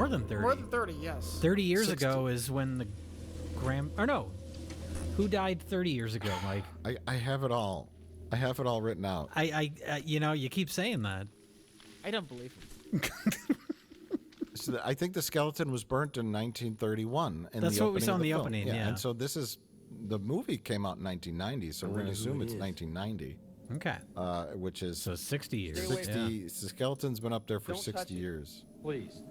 than 30. More than 30, yes. 30 years 60. ago is when the or no. Who died 30 years ago, Mike? I have it all. I have it all written out. You keep saying that. I don't believe him. So I think the skeleton was burnt in 1931. That's what we saw in the opening, yeah. And so the movie came out in 1990, so we're going to assume it's 1990. Okay. Which is So 60 years. 60. Yeah. The skeleton's been up there for Don't 60 touch it. years. Please.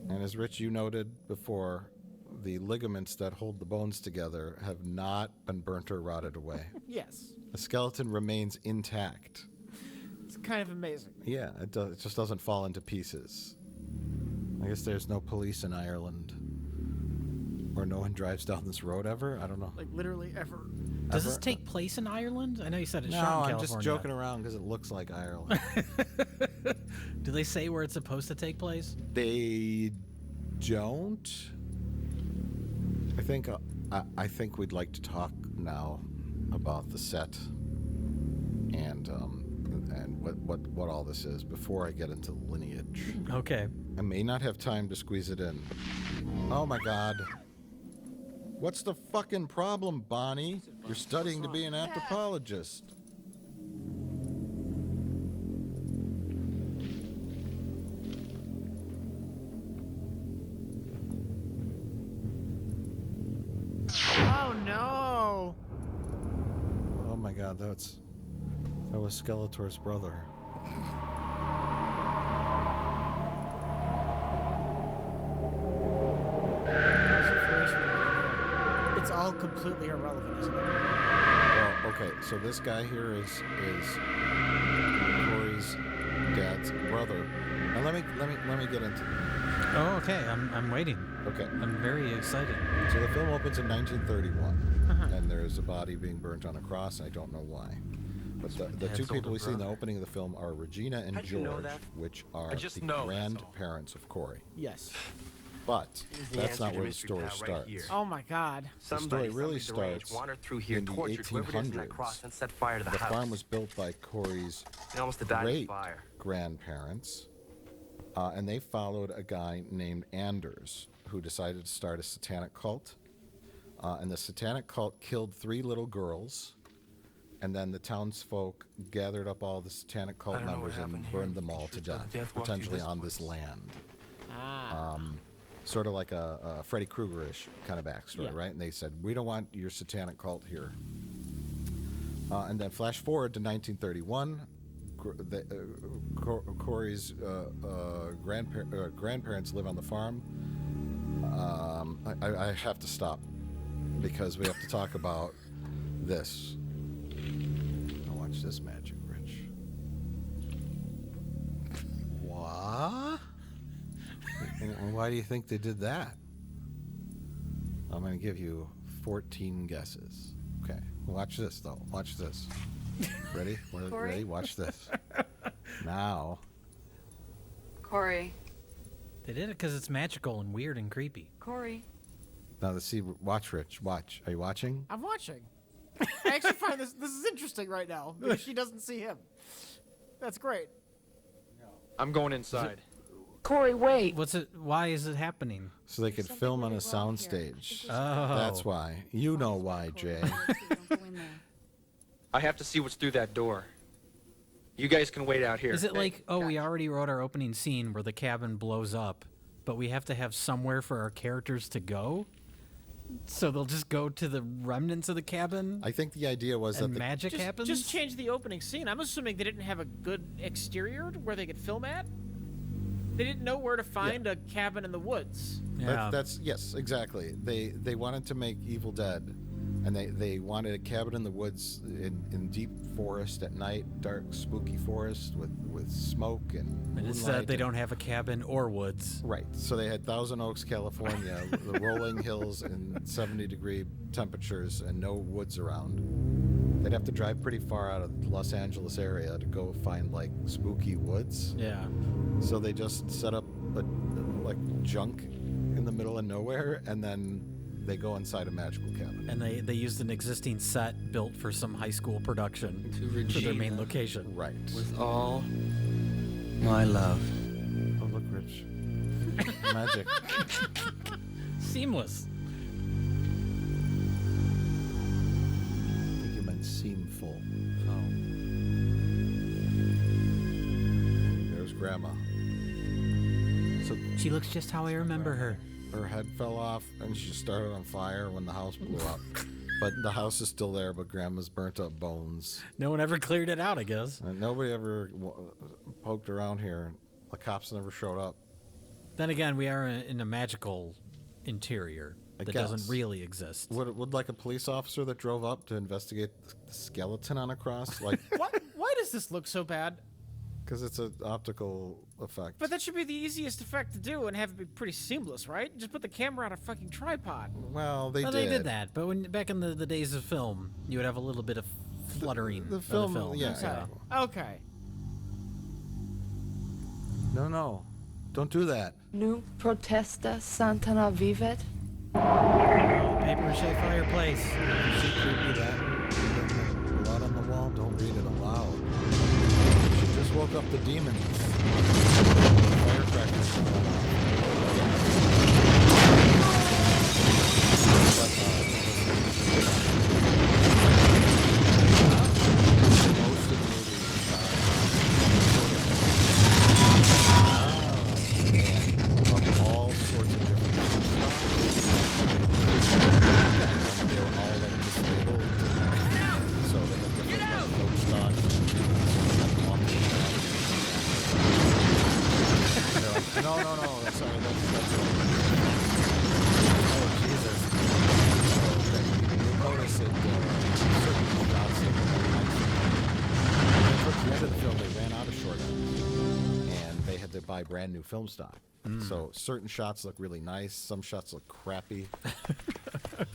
And as Rich, you noted before, the ligaments that hold the bones together have not been burnt or rotted away. Yes. The skeleton remains intact. It's kind of amazing. Yeah, it just doesn't fall into pieces. I guess there's no police in Ireland. Or no one drives down this road ever? I don't know. Like, literally ever. Does this take place in Ireland? I know you said it's No, shot in I'm California. just joking around because it looks like Ireland. Do they say where it's supposed to take place? They don't. I think we'd like to talk now about the set and what all this is before I get into lineage. Okay. I may not have time to squeeze it in. Oh my God. What's the fucking problem, Bonnie? You're studying to be an anthropologist. Oh, no. Oh my God, that was Skeletor's brother. It's all completely irrelevant, isn't it? Well, okay, so this guy here is Corey's dad's brother. Now let me get into this. Oh, okay. I'm waiting. Okay. I'm very excited. So the film opens in 1931, and there's a body being burnt on a cross. I don't know why. But the two people we see in the opening of the film are Regina and How'd you know George, that? which are I just the know, that's all. grandparents of Corey. Yes. But The that's answer not to where the mystery story pal right starts. here. Oh, my God. story really starts wandered through here, in the tortured whoever it is in that 1800s. cross, and set fire to the The house. farm was built by Corey's They almost died in great fire. grandparents, and they followed a guy named Anders who decided to start a satanic cult. And the satanic cult killed 3 little girls, and then the townsfolk gathered up all the satanic I cult don't know what members and happened here. burned them all to Sure, death, death walked through potentially this on place. this land. Ah. Sort of like a Freddy Krueger-ish kind of backstory, Yeah. right? And they said, we don't want your satanic cult here. And then flash forward to 1931. Corey's grandparents live on the farm. I have to stop because we have to talk about this. Now watch this magic, Rich. What? And why do you think they did that? I'm going to give you 14 guesses. Okay. Watch this, though. Watch this. Ready? Corey? Ready? Watch this. Now. Corey. They did it because it's magical and weird and creepy. Corey. Now, let's see. Watch, Rich. Watch. Are you watching? I'm watching. I actually find this is interesting right now because she doesn't see him. That's great. I'm going inside. Corey, wait. What's it? Why is it happening? So they could Something film on a really wrong here. soundstage. Oh, That's why. You know why, Jay. Don't go in there. I have to see what's through that door. You guys can wait out here. Is it like, oh, we already wrote our opening scene where the cabin blows up, but we have to have somewhere for our characters to go? So they'll just go to the remnants of the cabin I think the idea was and that magic happens? Just change the opening scene. I'm assuming they didn't have a good exterior where they could film at. They didn't know where to find a cabin in the woods. Yeah. that's yes, exactly. They wanted to make Evil Dead, and they wanted a cabin in the woods in deep forest at night, dark, spooky forest with smoke and and instead moonlight they and- don't have a cabin or woods. Right. So they had Thousand Oaks, California, the rolling hills and 70-degree temperatures and no woods around. They'd have to drive pretty far out of the Los Angeles area to go find like spooky woods. Yeah. So they just set up like junk in the middle of nowhere, and then they go inside a magical cabin. And they used an existing set built for some high school production To for their main Regina. location. Right. With all my love. Oh, Rich. Magic. Seamless. I think you meant seamful. Oh. There's Grandma. So She looks just how I remember her. her head fell off and she started on fire when the house blew up. But the house is still there, but Grandma's burnt up bones. No one ever cleared it out, I guess. And nobody ever poked around here. The cops never showed up. Then again, we are in a magical interior I that guess. doesn't really exist. Would like a police officer that drove up to investigate the skeleton on a cross? Like, Why does this look so bad? because it's an optical effect. But that should be the easiest effect to do and have it be pretty seamless, right? Just put the camera on a fucking tripod. Well, they Well, did. they did that, but back in the days of film, you would have a little bit of fluttering. The of film, the film. yeah. Okay. Okay. No. Don't do that. Nu protesta Santana vivet? Paper mache fireplace. See creepy that? Blood on the wall, don't read it aloud. She just woke up the demons. Firecrackers. Most of the movies of all sorts of different they were all like disabled. So they had different folk stocks. No, sorry, that's oh, Jesus. You'll notice it, certain shots that were nice. Towards the end of the film, they ran out of short ends, and they had to buy brand new film stock. So certain shots look really nice, some shots look crappy. What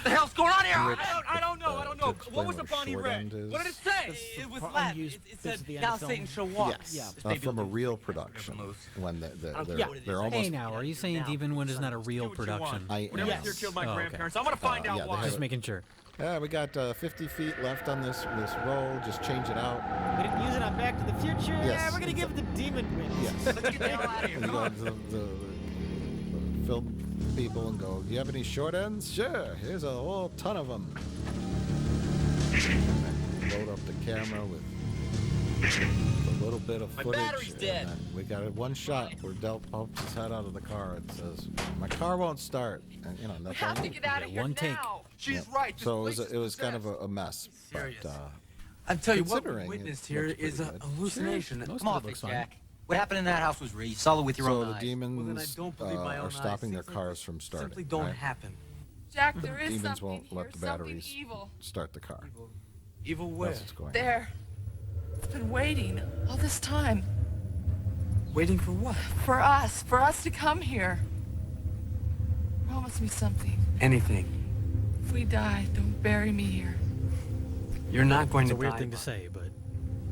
the hell's going on here? Rich, I don't know. to explain What was the what Bonnie short read? end is. What did it say? It was Latin. unused It bits said, at the end "Now of film." Satan shall walk." Yes, This baby from will a do real whatever production moves. when they're Yeah. almost. Hey now, are you saying Demon Wind is not a real Do what you want. production? I Whatever am. here killed my Oh, okay. grandparents. I want to find out yeah, they why. have Just making sure. Yeah, we got 50 feet left on this roll. Just change it out. We didn't use it on Back to the Future. Yes, Yeah, we're gonna give it the demon win. Yes. Let's get the hell out of here. And you Come go on. to the film people and go, do you have any short ends? Sure, here's a whole ton of them. Load up the camera with a little bit of My footage. battery's dead. And then we got one shot where Del pokes his head out of the car and says, my car won't start. And, you know, We that's have all. to get out of Yeah, here one take. now. She's right. This So place it is was kind of possessed. a mess. But, Serious. I'll tell you what we Considering it witnessed here looks is a pretty good. hallucination. Sure, most Come of it off it, looks fine. Jack. What happened in that house was real. You saw it with your so own the eyes. demons Well, then I don't believe my own are stopping their eyes. Things cars from starting. Simply don't right? happen. Jack, there is Demons something won't here, let the something batteries evil. start the car. Evil where? That's what's going on. There. It's been waiting all this time Waiting for what? for us to come here. Promise me something. Anything. If we die, don't bury me here. You're not going It's a to weird die, thing to Bob. say, but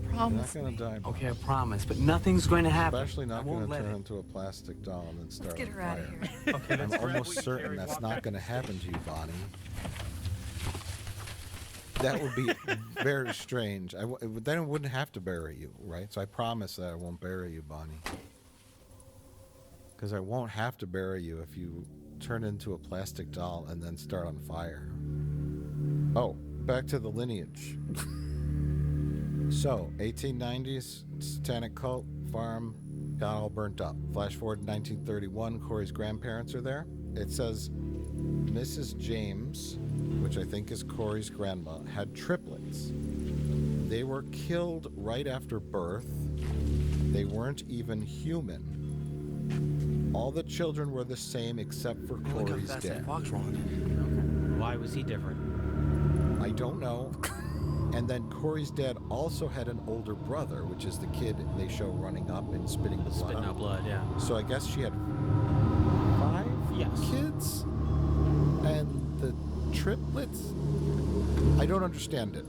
You're not Promise going me. to die. Bob. Okay, I promise, but nothing's going to happen. Especially not I won't going to let turn it. into a plastic doll and then start Let's get on her out of fire. here. Okay, I'm that's almost certain that's not going to happen to you, Bonnie. That would be very strange. Then it wouldn't have to bury you, right? So I promise that I won't bury you, Bonnie. Because I won't have to bury you if you turn into a plastic doll and then start on fire. Oh, back to the lineage. So, 1890s, satanic cult, farm, got all burnt up. Flash forward to 1931, Corey's grandparents are there. It says Mrs. James, which I think is Corey's grandma, had triplets. They were killed right after birth. They weren't even human. All the children were the same except for Look how Corey's fast dad. that fox running. why was he different? I don't know. And then Corey's dad also had an older brother, which is the kid they show running up and spitting the blood Spitting out blood, yeah. So I guess she had 5 Yes. kids? And the triplets? I don't understand it.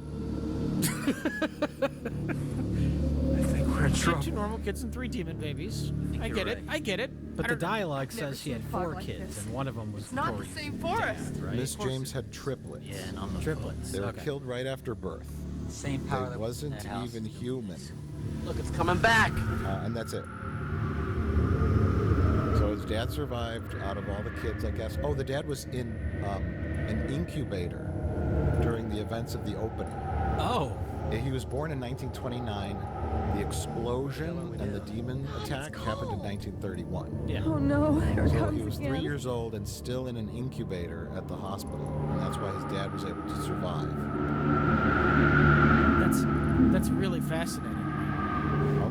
I think we're in Two trouble. normal kids and 3 demon babies. I you're get it. right. I get it. But I the don't- dialogue Never says she had seen fog 4 like kids, this. and one of them was It's not the Corey's same forest. dad, right? Miss James had triplets. Yeah, and I'm the Triplets. They were okay. killed right after birth. same power They that was in wasn't that house. even human. Look, it's coming back. And that's it. his dad survived out of all the kids, I guess. Oh, the dad was in an incubator during the events of the opening. Oh, He was born in 1929. The explosion and the demon attack happened in 1931. yeah. Oh no, here it So comes he was 3 again. years old and still in an incubator at the hospital, and that's why his dad was able to survive. That's really fascinating.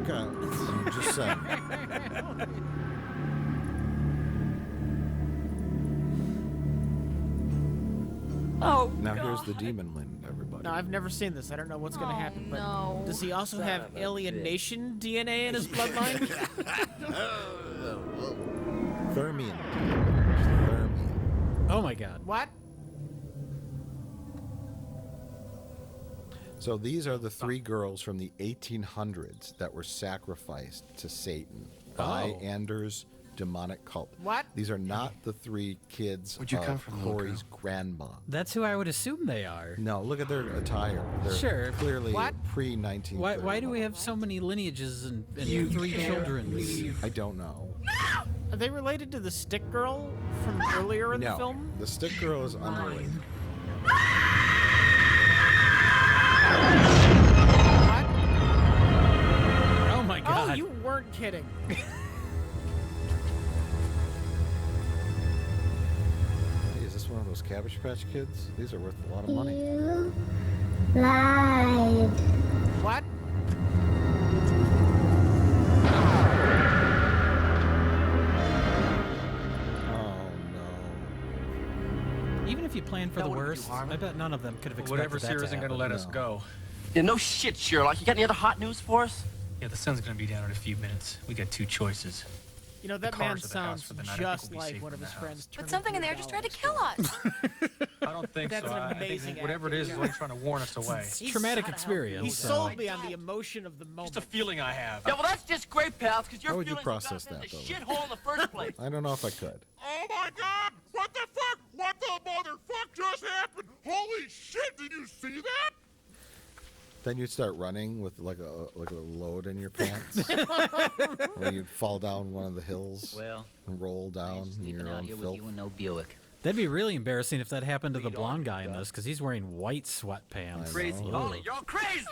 Okay, I'm just saying. Oh, Now here's the demon wind, everybody. No, I've never seen this. I don't know what's gonna Oh, happen. But no. does he also have alienation DNA in his bloodline? Thermion. Thermion. Oh my God. What? So these are the 3 girls from the 1800s that were sacrificed to Satan by Oh. Anders' demonic cult. What? These are not the 3 kids Where'd you of come from, little Corey's grandma. That's who I would assume they are. No, look at their attire. They're Sure. clearly What? pre-1930. Why do we have so many lineages and 3 children? I don't know. Are they related to the stick girl from earlier in No, the film? the stick girl is unrelated. What? Oh my God. Oh, you weren't kidding. Hey, is this one of those Cabbage Patch Kids? These are worth a lot of money. you lied. What? Oh no. Even if you plan for the worst, I bet none of them could have expected Whatever that here to isn't going to happen. let us go. Yeah, no shit, Sherlock. You got any other hot news for us? Yeah, the sun's going to be down in a few minutes. We got 2 choices. You know, that The man cars at the house sounds for the night. I think just we'll be like safe one of in his the friends. But something in there just tried to kill us. I don't think That's so. an I think amazing whatever it is acting, is only trying to warn us away. It's traumatic experience. He so- sold me on the emotion of the moment. Just a feeling I have. Yeah, well, that's just great, pals, because How your would you feelings process got us that, in the though? shithole in the first place. I don't know if I could. Oh my god! What the fuck? What the motherfuck just happened? Holy shit, did you see that? Then you'd start running with like a load in your pants, or you'd fall down one of the hills Well, and roll down in sleeping your out own here with filth. you and no Buick. That'd be really embarrassing if that happened to the blonde guy in this, because he's wearing white sweatpants. Crazy. Holy, you're crazy!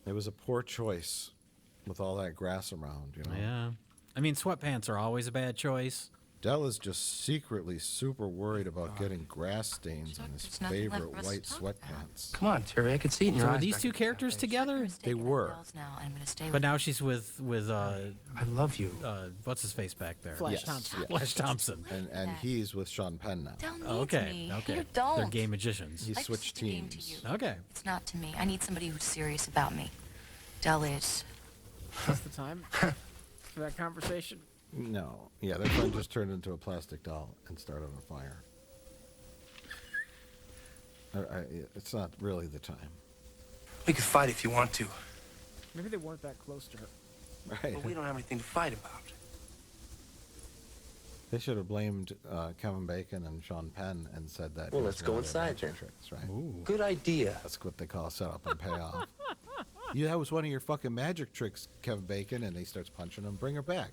It was a poor choice with all that grass around, you know. Yeah. I mean, sweatpants are always a bad choice. Della's just secretly super worried about getting grass stains on his There's nothing left favorite for us to white talk about. sweatpants. Come on, Terry, I can see it in your So are eyes. these 2 characters together? They were. Now. I'm gonna stay But with now she's with I love you. what's his face back there? Flash Yes, Thompson. yes. Flash Thompson. And he's with Sean Penn now. Don't need Okay, me. okay. You don't. They're gay magicians. He Life's switched just a game to teams. you. Okay. It's not to me. I need somebody who's serious about me. Dell is. That's the time for that conversation. No. Yeah, their friend just turned into a plastic doll and started a fire. It's not really the time. We could fight if you want to, Maybe they weren't that close to her. Right. but we don't have anything to fight about. They should have blamed Kevin Bacon and Sean Penn and said that. Well, it let's was go one of their inside magic tricks, right? Good idea. That's what they call set up and payoff. Yeah, that was one of your fucking magic tricks, Kevin Bacon, and he starts punching him. Bring her back.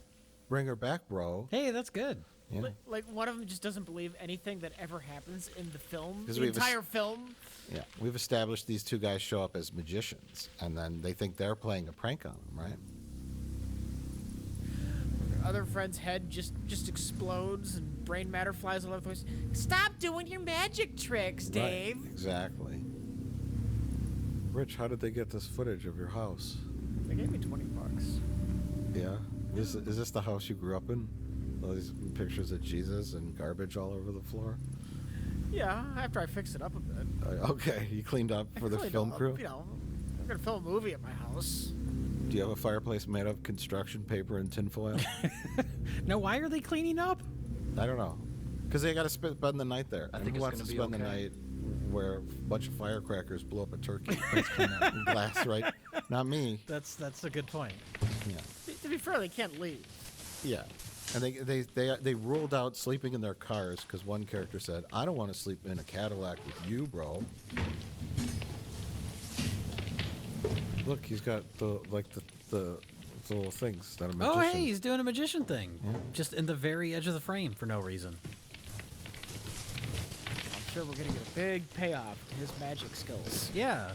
Bring her back, bro. Hey, that's good. Yeah. Like one of them just doesn't believe anything that ever happens in the film. 'Cause The we've entire film. Yeah. We've established these 2 guys show up as magicians, and then they think they're playing a prank on them, right? Other friend's head just explodes and brain matter flies all over the place. Stop doing your magic tricks, Dave. Right, exactly. Rich, how did they get this footage of your house? They gave me $20. Yeah? Is this the house you grew up in? All these pictures of Jesus and garbage all over the floor? Yeah, after I fixed it up a bit. Okay, you cleaned up for the Cleaned film up, crew? You know, I'm gonna film a movie at my house. Do you have a fireplace made of construction paper and tinfoil? Now, why are they cleaning up? I don't know. Because they got to spend the night there. I And think who it's wants to gonna be spend the okay. night where a bunch of firecrackers blow up a turkey in glass, right? Not me. That's a good point. Yeah. To be fair, they can't leave. Yeah. And they ruled out sleeping in their cars because one character said, "I don't want to sleep in a Cadillac with you, bro." Look, he's got the It's little things that a magician. Oh, hey, he's doing a magician thing. Just in the very edge of the frame for no reason. I'm sure we're gonna get a big payoff to his magic skills. Yeah.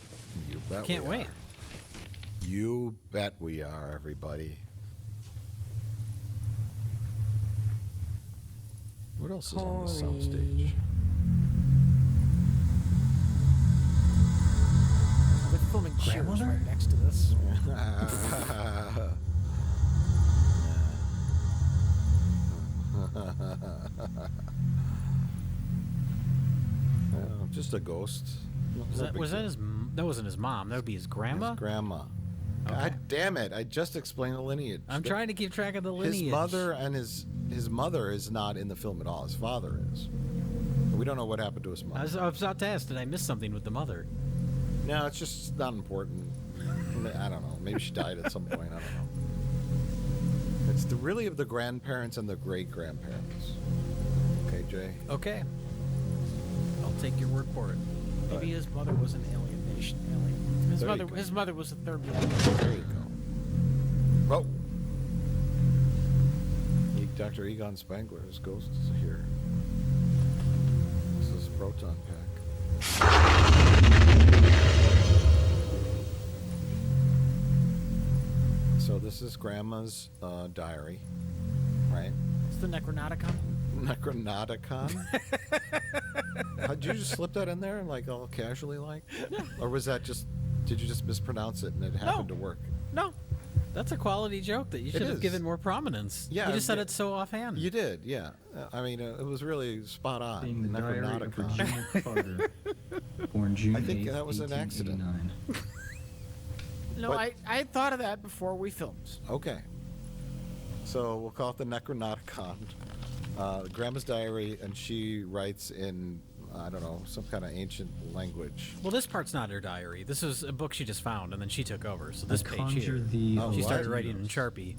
You bet Can't we wait. are. You bet we are, everybody. What else is on this soundstage? They're filming Cheers right next to this. Just a ghost. Was that his? That wasn't his mom. That would be his grandma. His grandma. God damn it! I just explained the lineage. I'm trying to keep track of the lineage. His mother and his mother is not in the film at all. His father is. We don't know what happened to his mother. I was about to ask, did I miss something with the mother? No, it's just not important. I don't know. Maybe she died at some point. I don't know. It's really the grandparents and the great grandparents. Okay, Jay. Okay. I'll take your word for it. Maybe his mother was an alien. His There you mother. go. His mother was a third wheel. There you go. Oh. Dr. Egon Spangler's ghost is here. This is a proton pack. So this is Grandma's diary, right? It's the Necronauticon. Necronauticon? Did you just slip that in there, like all casually, like? Or was that just? Did you just mispronounce it and it happened to work? No. That's a quality joke that you should have is. given more prominence. Yeah, You just said yeah. it so offhand. You did, yeah. I mean, it was really spot on. Being the diary of Necronauticon. Virginia Carter, born June I think 8th, that was an accident. 1889. No, But- I had thought of that before we filmed. Okay. So we'll call it the Necronauticon. Grandma's diary, and she writes in, I don't know, some kind of ancient language. Well, this part's not her diary. This is a book she just found, and then she took over. So this I page conjure here, thee, Oh, she what? started writing in Sharpie.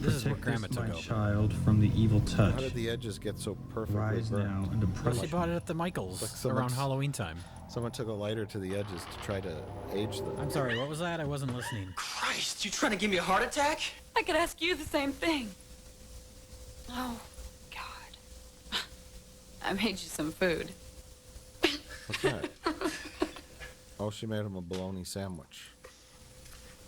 This is what Grandma Protect took this, over. my child, from the evil How touch. did the edges get so perfectly Rise burned? now and Well, approach. she bought it at the Michaels Like someone's- around Halloween time. Someone took a lighter to the edges to try to age them. I'm sorry, what was that? I wasn't listening. Christ, you trying to give me a heart attack? I could ask you the same thing. Oh, God. I made you some food. What's that? Oh, she made him a bologna sandwich.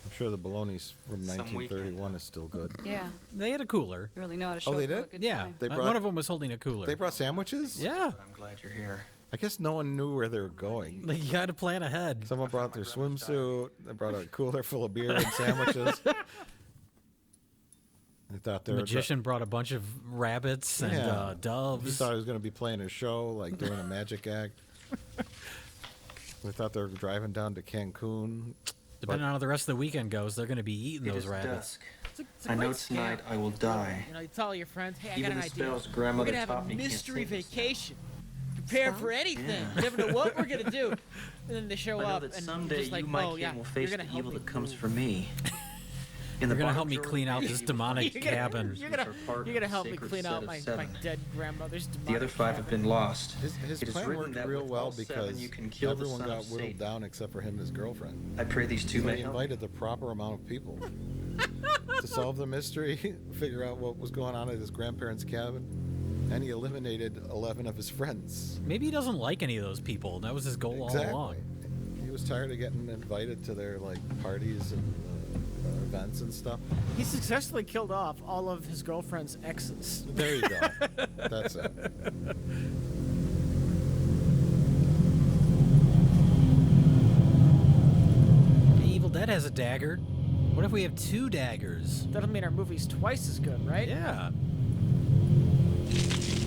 I'm sure the bologna's from Some 1931 is still good. Yeah, They had a cooler. you really know how to show Oh, they up for a did? good Yeah, time. They one brought- of them was holding a cooler. They brought sandwiches? Yeah, I'm glad you're here. I guess no one knew where they were going. like, you got to plan ahead. Someone brought their swimsuit. They brought a cooler full of beer and sandwiches. They thought they The were magician brought a bunch of rabbits and Yeah. He doves. thought he was going to be playing a show, like doing a magic act. They thought they were driving down to Cancun. Depending on how the rest of the weekend goes, they're going to be eating It those is rabbits. dusk. It's a I know great tonight scam. I will die. You know, you tell all your friends, hey, I Even got an the idea. spells We're grandmother gonna have taught a me can't mystery save us. vacation. Prepare for anything. You never know what we're gonna do. And then they show I know up, that and someday you're just like, you, my oh king, yeah, will face you're the gonna help evil me that comes move. for me. In You're going to bottom help me drawer clean out of this the demonic You're gonna- cabin. You're gonna, Which are part you're gonna of help the me sacred clean set out of my seven. dead grandmother's demonic The other five have been lost. His It is plan written worked that real with well all seven because you can kill the everyone son got of whittled Satan. down except for him and his girlfriend. I pray these two So may he help. invited the proper amount of people to solve the mystery, figure out what was going on at his grandparents' cabin, and he eliminated 11 of his friends. Maybe he doesn't like any of those people. That was his goal all along. He was tired of getting invited to their like parties and events and stuff. He successfully killed off all of his girlfriend's exes. There you go. That's it. Evil Dead has a dagger. What if we have 2 daggers? That'll mean our movie's twice as good, right? Yeah.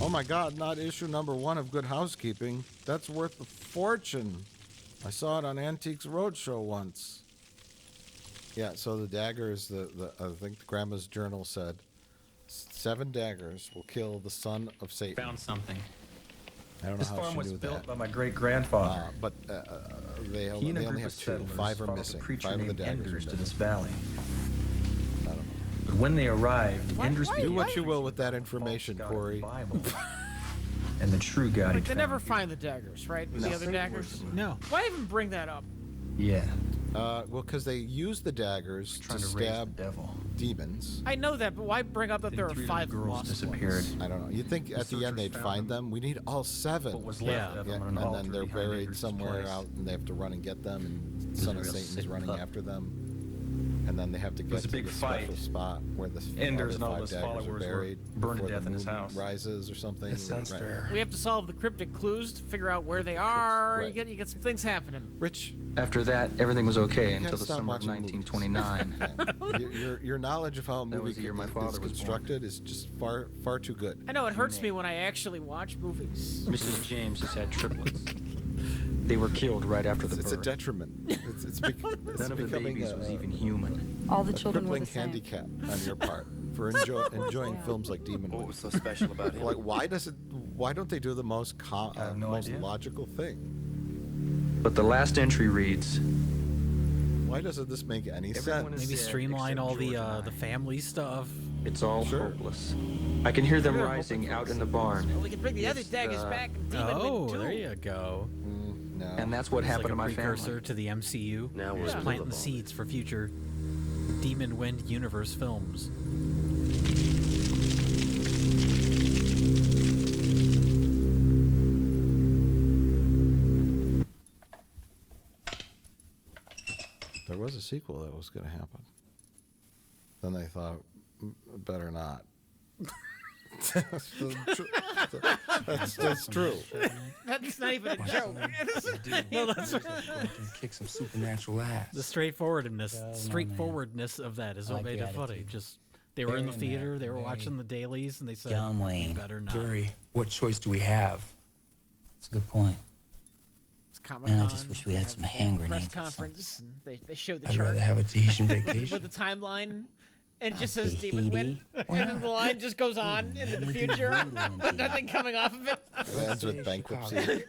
Oh my God! Not issue number 1 of Good Housekeeping. That's worth a fortune. I saw it on Antiques Roadshow once. Yeah. So the daggers. I think Grandma's journal said 7 daggers will kill the son of Satan. Found something. I don't know This how farm she was knew built that. by my great-grandfather. But they He only and a group have of 2. settlers 5 are followed missing. a preacher 5 of the named daggers Enders are to missing. this valley. I don't know. But when they arrived, Enders Do what you will with that information, God of the Corey. Bible and the true God. Like he they found. never find the daggers, right? The other daggers. No. Why even bring that up? Yeah. Well, because they use the daggers to Trying to raise the stab devil. demons. I know that, but why bring up that there are Three 5 little girls lost disappeared. ones? I don't know. You'd think at the end searchers they'd found find them. We need all 7. What was Yeah. left of Yeah, them on and an altar then they're behind buried Anders' somewhere place. out, and they have to run and get them, and was Son a of real Satan's sick running pup. after them. And then they have to was get a to big the fight. special spot where the Anders other and all 5 his daggers followers are were buried burned to before death the in his moon house. rises or something. That sounds Right. fair. We have to solve the cryptic clues to figure out where they are. Right. You get some things happening. Rich, After that, everything was okay you until gotta the stop summer of watching movies. 1929. your knowledge of how a That movie was the year my is father was born. constructed is just far too good. I know it hurts me when I actually watch movies. Mrs. James has had triplets. They were killed right after the It's a birth. detriment. It's None of the becoming babies was even human. All the a children were crippling the same. handicap on your part for enjoying films like Demon What Wind. was so special about him? Like, why don't they do the most I have no most idea. logical thing? But the last entry reads, Why doesn't this make any Everyone sense? is Maybe dead streamline except all George and I. the family stuff. It's all Sure. hopeless. I can hear them They're rising hoping for out this. in the barn. Well, we can bring the other It's daggers the- back and Demon Oh, Wind too. there you go. No. And that's what It's happened like to a my precursor family. to the MCU. Now we're Just in the planting middle the of all seeds for future Demon Wind universe films. There was a sequel that was going to happen. Then they thought, better not. That's true. That's not even a joke. No, that's Kick some supernatural ass. the straightforwardness of that is what made it funny. Just they were in the theater, they were watching the dailies, and they said, John "You Wayne. better not." Jerry, what choice do we have? That's a good point. It's Comic-Con. Man, I just wish we had some hand Press grenades or conference. And they showed the I'd chart rather have a Tahitian with vacation. the timeline, and it just says Tahiti? Demon Wind, and then the line just goes on into the future. Nothing coming off of it. It ends with bankruptcy.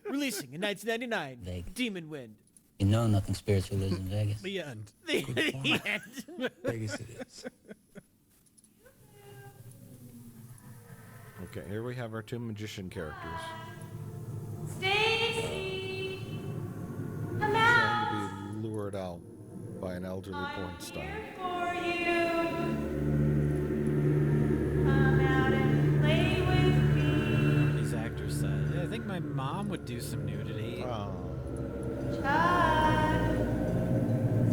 Releasing in 1999, Vegas. Demon Wind. You know nothing spiritual lives in Vegas. The end. The end. Vegas it is. Okay, here we have our 2 magician characters. Stacy! Come Trying to be lured out by an elderly porn star. for you. Come out and play with me. These actors said, "Yeah, I think my mom would do some nudity." Oh. Child.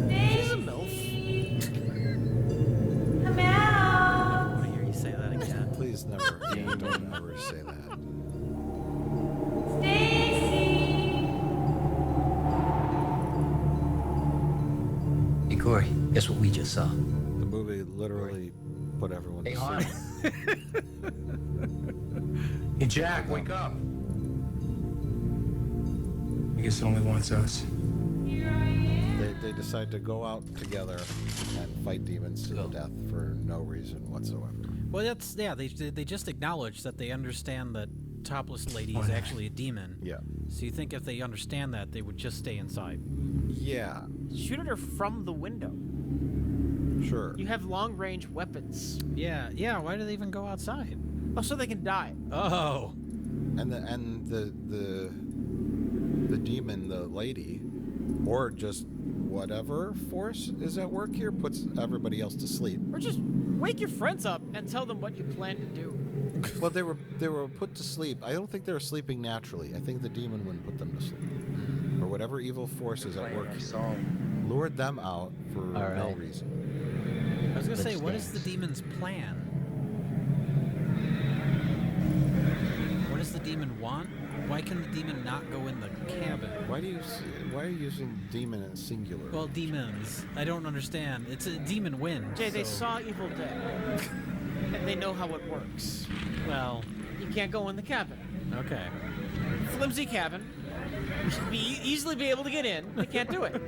She's a Stacy! MILF. Come I out. want to hear you say that again. Please never, don't ever say that. Stacy! Hey, Corey, guess what we just saw? The movie literally put everyone to Han. sleep. Hey, Jack, wake up. I guess it only wants us. Here I am. They decide to go out together and fight demons to the death for no reason whatsoever. Well, that's They just acknowledge that they understand that Topless Lady is actually a demon. Yeah. So you think if they understand that, they would just stay inside? Yeah, Shoot at her from the window. sure. You have long-range weapons. Yeah. Why do they even go outside? Oh, so they can die. Oh. And the demon, the lady, or just whatever force is at work here, puts everybody else to sleep. Or just wake your friends up and tell them what you plan to do. Well, they were put to sleep. I don't think they were sleeping naturally. I think the demon wouldn't put them to sleep, or whatever evil force is at work here, lured them out for no right. reason. I was gonna say, Let's what is dance. the demon's plan? What does the demon want? Why can the demon not go in the cabin? Why are you using demon in singular? Well, demons. I don't understand. It's a demon wind. Jay, they so- saw Evil Dead. And they know how it works. Well, You can't go in the cabin. okay. Flimsy cabin. You should easily be able to get in. They can't do it.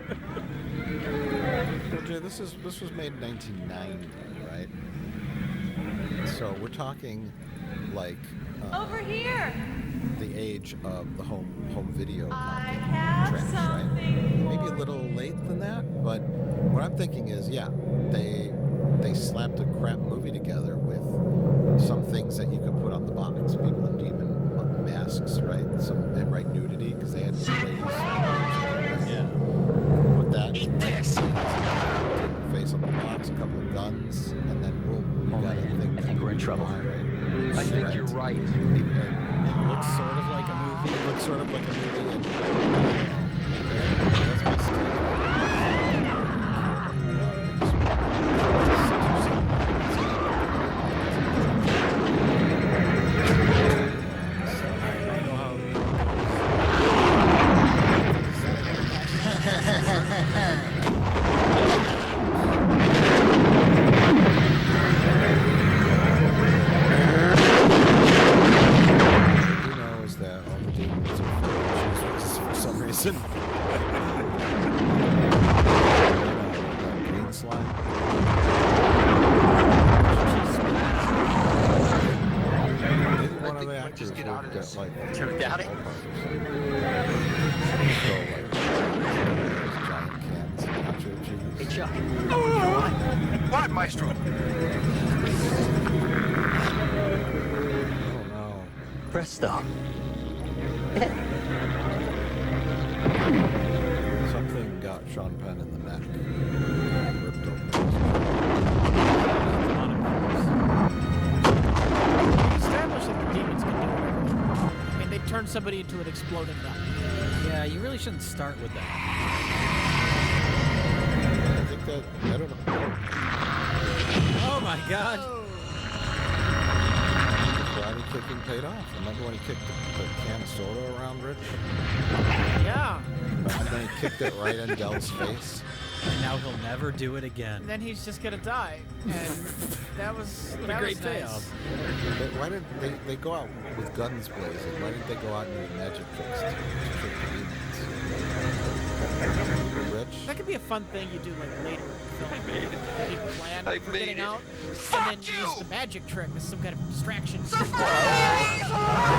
Well, Jay, this was made in 1990, right? So we're talking like Over here. the age of the home video I market have trends, right? something Maybe a for little you. late than that, but what I'm thinking is, yeah, they slapped a crap movie together with some things that you could put on the box, people in demon masks, right? And nudity because they had some ladies. Yeah. Put trouble. I think you're right. It looks sort of like a movie. It looks sort of like a movie. You know is that all the demons are Jesus for some reason. Green slime. Maybe one of the actors would get like Turned out it. So like giant cans of nacho cheese. Hey, Chuck. What, Maestro? Oh no. Presto. Something got Sean Penn in the neck. Ripped open. Established that the demons can do whatever. I mean, they turn somebody into an exploding gun. Yeah, you really shouldn't start with that. I think that, I don't know. Oh my god. Karate kicking paid off. Remember when he kicked the can of soda around Rich? Yeah. And then he kicked it right in Dell's face. And now he'll never do it again. And then he's just gonna die. And that was What a that great was nice. payoff. Why didn't they go out with guns blazing? Why didn't they go out and use magic tricks to trick the demons? Rich? That could be a fun thing you do like later in the film. You plan I for made getting it. out, and then use the magic trick as some kind of distraction.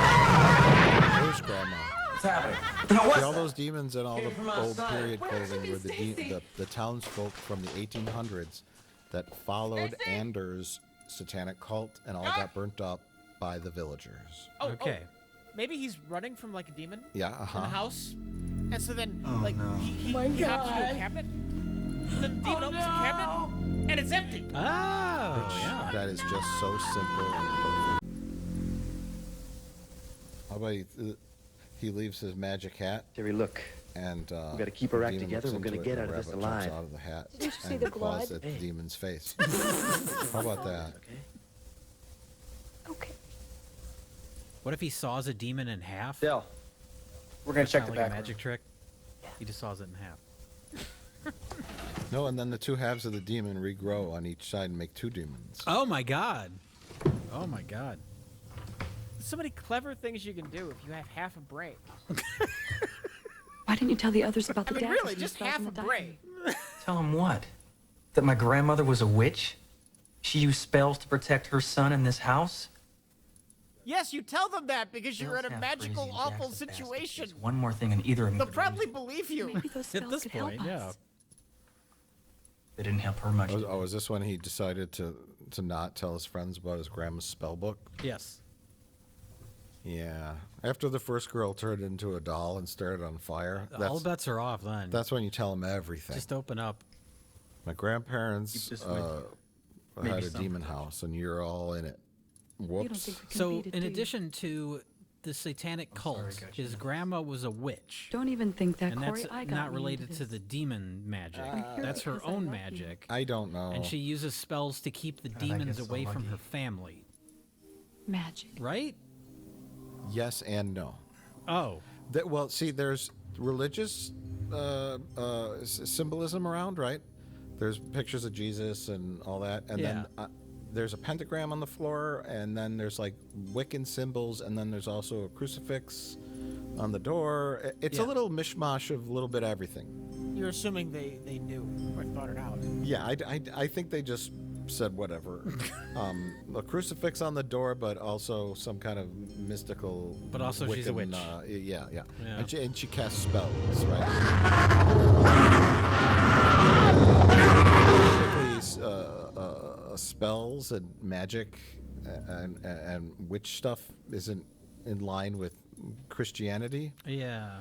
Where's Grandma? What's happening? See, all those demons and all the old period clothing were the townsfolk from the 1800s that followed Anders' satanic cult and all got burnt up by the villagers. Okay. Maybe he's running from like a demon Yeah, in the uh-huh. house, and so then Oh, like no. he hops into a cabinet. And then the demon opens the cabinet, and it's empty. Oh, yeah. That is just so simple and perfect. How about he leaves his magic hat Terry, look. and We gotta keep our the act demon together. looks We're gonna into it get and out of the this rabbit jumps alive. out of the hat Didn't you see and the claws blood? at the demon's face. How about that? Okay. What if he saws a demon in half? Dell, We're gonna It's check not the like back. a magic trick. He just saws it in half. No, and then the two halves of the demon regrow on each side and make two demons. Oh my god. Oh my god. There's so many clever things you can do if you have half a brain. Why didn't you tell the others about I the mean, daggers really, and the just spells half in a the diary? brain. Tell him what? That my grandmother was a witch? She used spells to protect her son in this house? Yes, you tell them that because you're in Bells a have magical, crazy awful Jack's the bastard. situation. There's one more thing and either of them They'll could probably lose. believe you. Maybe those spells At this could point, help yeah. us. They didn't help her much. Oh, is this when he decided to not tell his friends about his grandma's spell book? Yes. Yeah. After the first girl turned into a doll and started on fire, All bets are off then. that's when you tell them everything. Just open up. My grandparents Keep this with had maybe a some. demon house, and you're all in it. You don't Whoops. think we can So, beat it, in do you? addition to the satanic cult, sorry, gotcha. his grandma was a witch. Don't even think that, And Corey. that's I got not me related into to this. the demon magic. I'm here That's her because I own love you. magic. I don't know. And she uses spells to keep the God, I demons get so away from her lucky. family. Magic. Right? Yes and no. Oh. Well, see, there's religious symbolism around, right? There's pictures of Jesus and all that, and then there's a pentagram on the floor, and then there's like Wiccan symbols, and then there's also a crucifix on the door. It's a Yeah. little mishmash of a little bit of everything. You're assuming they knew or thought it out. Yeah, I think they just said whatever. A crucifix on the door, but also some kind of mystical. But also she's a witch. Yeah. Yeah. And she casts spells, right? Typically, spells and magic and witch stuff isn't in line with Christianity. Yeah.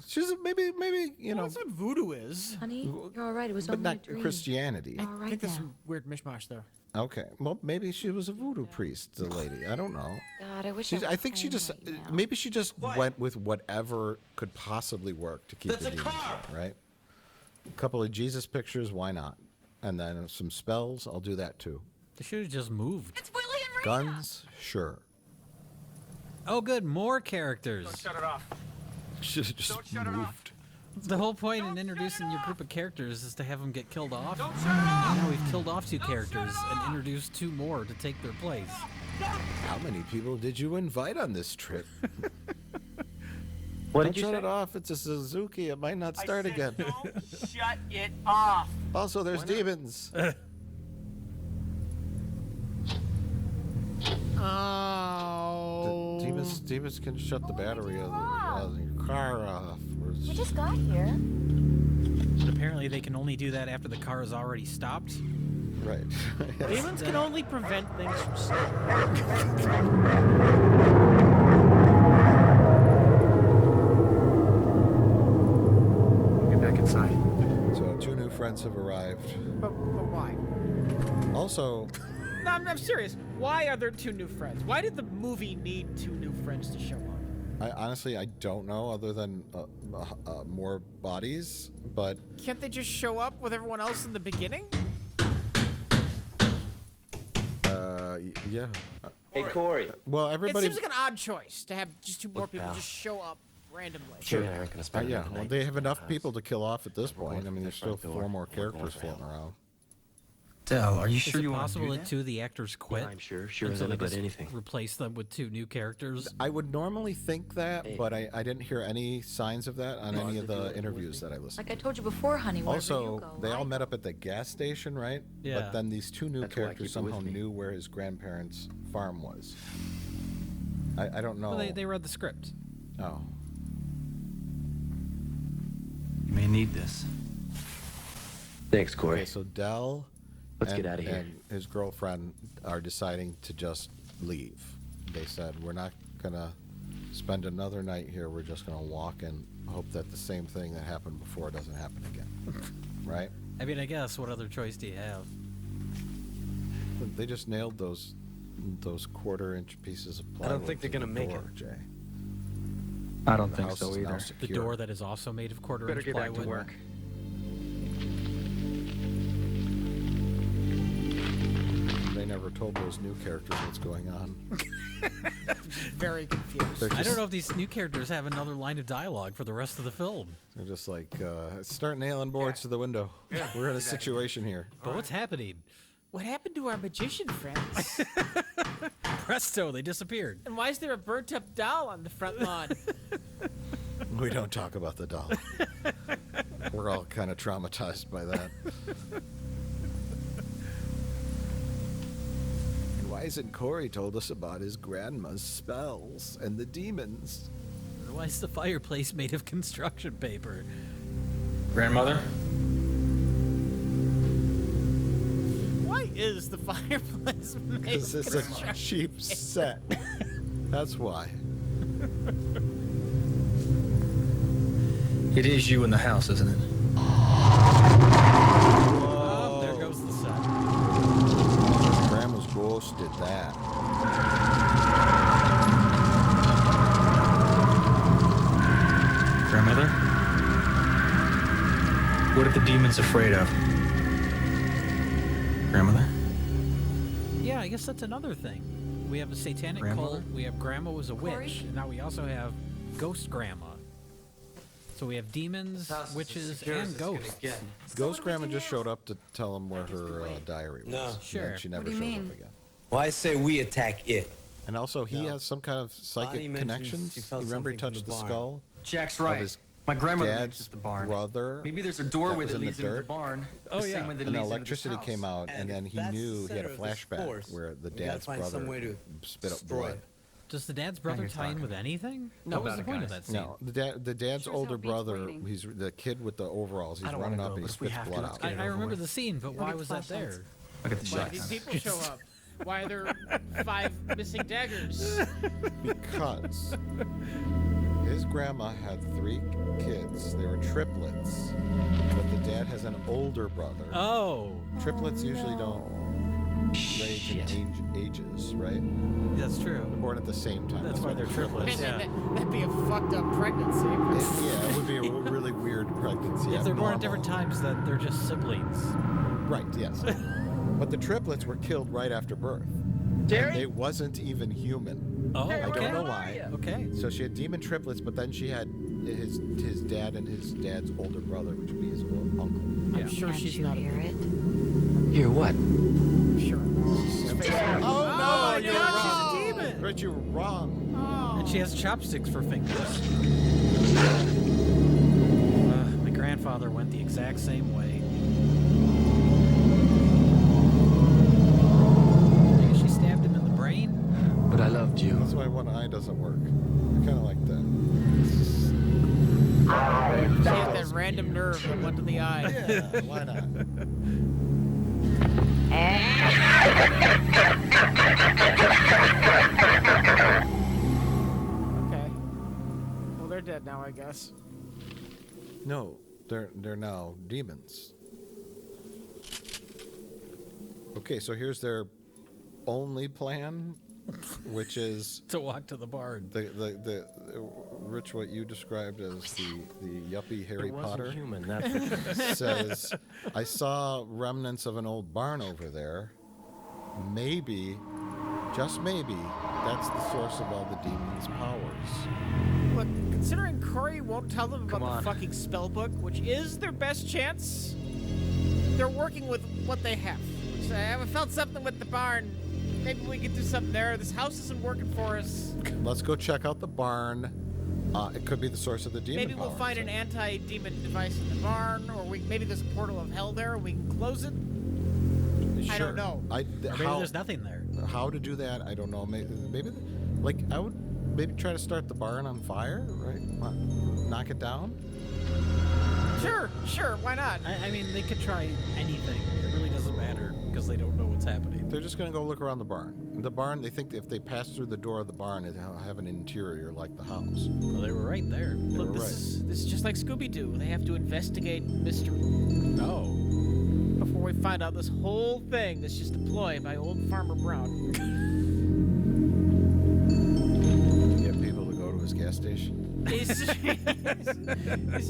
She's maybe you know, That's what voodoo is. Honey, you're all right. It was but only a not dream. Christianity. All I right think there's now. some weird mishmash there. Okay, well maybe she was a voodoo priest, the lady. I don't know. God, I wish She's, I, I think she just maybe she just went with whatever could possibly work to keep the demons out, right? A couple of Jesus pictures, why not? And then some spells, I'll do that too. They should have just moved. It's Willie and Rita. Guns, sure. Oh, good, more characters. Shut it off. Should have just moved. The whole point in introducing your group of characters is to have them get killed off. Now we've killed off 2 characters and introduced 2 more to take their place. How many people did you invite on this trip? What Don't did you shut say? it off. It's a Suzuki. It might not start again. Shut it off. Also, there's demons. Oh. Demons can shut the battery of your car off. We just got here. But apparently they can only do that after the car is already stopped. Right. Demons can only prevent things from stopping. Get back inside. So 2 new friends have arrived. But why? Also, No, I'm serious. Why are there 2 new friends? Why did the movie need 2 new friends to show up? I honestly don't know other than more bodies, but Can't they just show up with everyone else in the beginning? yeah. Hey, Corey. Well, It everybody. seems like an odd choice to have just 2 more people just show up randomly. Sure. Yeah, well, they have enough people to kill off at this point. I mean, there's still 4 more characters floating around. Del, are you Is sure it you want to possible do that that? 2 of the actors quit? I'm sure. Sure and as so they about just anything. replace them with 2 new characters? I would normally think that, but I didn't hear any signs of that on any of the interviews that I listened Like I told you before, honey. Wherever you Also, go, they all I met go. up at the gas station, right? Yeah. But then these 2 new That's why I characters keep it with somehow me. knew where his grandparents' farm was. I don't know. Well, they read the script. Oh. You may need this. Thanks, Corey. Okay, so Dell Let's and, get outta here. and his girlfriend are deciding to just leave. They said, we're not going to spend another night here. We're just going to walk and hope that the same thing that happened before doesn't happen again. Right? I mean, I guess, what other choice do you have? They just nailed those 1/4-inch pieces of plywood. I don't think they're to the gonna make door, it. Jay. I don't The think house so is now either. The secure. door that is also made of Better quarter-inch get back to plywood. work. They never told those new characters what's going on. Very confused. They're I don't just- know if these new characters have another line of dialogue for the rest of the film. They're just like, start nailing boards to the window. We're in a situation here. But what's happening? What happened to our magician friends? Presto, they disappeared. And why is there a burnt up doll on the front lawn? We don't talk about the doll. We're all kind of traumatized by that. And why isn't Corey told us about his grandma's spells and the demons? Why is the fireplace made of construction paper? Grandmother? Why is the fireplace made Because of it's a construction? cheap set. That's why. It is you in the house, isn't it? Oh, there goes the set. Grandma's ghost did that. Grandmother? What are the demons afraid of? Grandmother? Yeah, I guess that's another thing. We have a satanic Grandmother? cult. We have Grandma was a Corey? witch. And now we also have Ghost Grandma. So we have demons, witches, and ghosts. Ghost Grandma just showed up to tell him where her diary was. No. And then Sure. she never What do you showed mean? up again. Well, I say we attack it. And also, he has some kind of Bonnie psychic mentions connections. she You felt remember he something from touched the the barn. skull Jack's of right. his My grandmother dad's mentions the barn. brother. Maybe there's a that doorway was that in the leads into the dirt. barn. Oh, the yeah. same way that And leads into electricity this came house. out, and then he that's knew the he had a center of this flashback force. where the We gotta dad's find some brother way to spit up destroy blood. it. Does the dad's brother you're tie in talking. with anything? No, What was about the it, point of guys. that scene? No, the dad's Sure as older hell beats brother. waiting. He's the kid with the overalls. He's I don't running wanna up go, and he but if we spits have to, blood let's out. get it I over remember with. the scene, but why get was the that there? flashlights. Look at the Why did shots. people show up? Why are there 5 missing daggers? Because his His grandma had 3 kids. They were triplets, but the dad has an older brother. Oh, Triplets usually don't range in ages, right? that's true. They're born at the same time. That's why they're triplets. Man, Yeah. that'd be a fucked up pregnancy. Yeah, it would be a really weird pregnancy. If they're born at abnormal. different times, then they're just siblings. Right, yes. But the triplets were killed right after birth. Jerry? They wasn't even human. Oh, I okay. don't know why. Okay. So she had demon triplets, but then she had his dad and his dad's older brother, which would be his uncle. I'm sure Can't she's you not. hear it? Hear what? Sure. Oh, no, you're wrong. she's a demon. Rich, you were wrong. And she has chopsticks for fingers. My grandfather went the exact same way. Maybe she stabbed him in the brain? But I loved you. That's why one eye doesn't work. I kind of like that. She had that random nerve that went to the eye. Yeah, why not? Okay. Well, they're dead now, I guess. No, they're now demons. Okay, so here's their only plan, which is To walk to the barn. the Rich, what you described as the yuppie Harry Potter human, that's for sure. says, I saw remnants of an old barn over there. Maybe, just maybe, that's the source of all the demons' powers. Look, considering Corey won't tell them about Come on. the fucking spell book, which is their best chance, they're working with what they have. So I haven't felt something with the barn. Maybe we could do something there. This house isn't working for us. Let's go check out the barn. It could be the source of the demon Maybe we'll powers. find an anti-demon device in the barn, or maybe there's a portal of hell there, and we can close it. I Sure. don't know. Or maybe there's nothing there. How to do that, I don't know. Maybe, like, I would maybe try to start the barn on fire, right? Knock it down? Sure, why not? I mean, they could try anything. It really doesn't matter because they don't know what's happening. They're just going to go look around the barn. The barn, they think if they pass through the door of the barn, it'll have an interior like the house. Well, they were right there. Look, were this is just like Scooby-Doo. They have to investigate mystery No. before we find out this whole thing is just a ploy by old Farmer Brown. Get people to go to his gas station. He's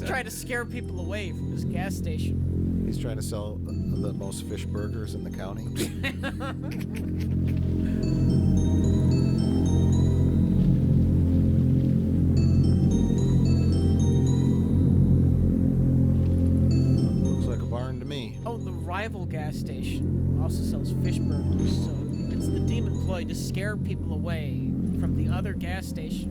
trying to scare people away from this gas station. He's trying to sell the most fish burgers in the county. Looks like a barn to me. Oh, the rival gas station also sells fish burgers, so it's the demon ploy to scare people away from the other gas station.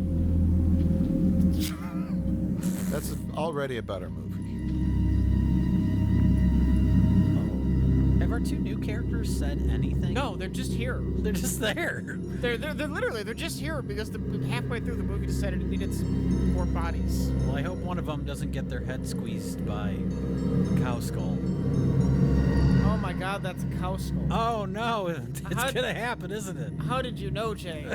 That's already a better movie. Have our 2 new characters said anything? No, they're just here. They're just there. They're literally they're just here because halfway through the movie decided it needed some more bodies. Well, I hope one of them doesn't get their head squeezed by a cow skull. Oh my God, that's a cow skull. Oh no, it's How- gonna happen, isn't it? How did you know, Jay?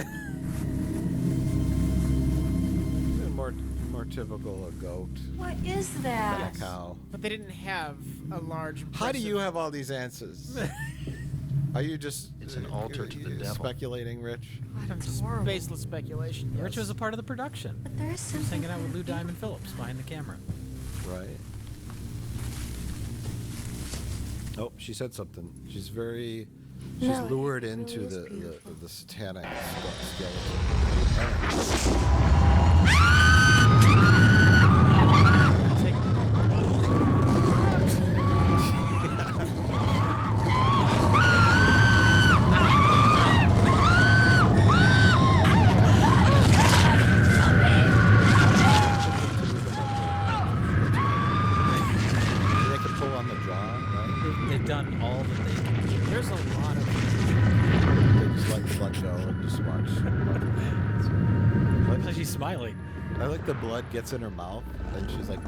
More typical a goat What is than that? a cow. But they didn't have a large. How do you impressive- have all these answers? Are you just It's an altar to the devil. speculating, Rich? That's horrible. baseless speculation? Rich was a part of the production. But there is He was something hanging out with for Lou people. Diamond Phillips behind the camera. Right. Oh, she said something. She's very. She's No, it lured really into is the beautiful. satanic skeleton. They can pull on the jaw, right? They've done all that they can do. There's a lot of. They just let blood go and just watch. So she's smiling. I like the blood gets in her mouth and she's like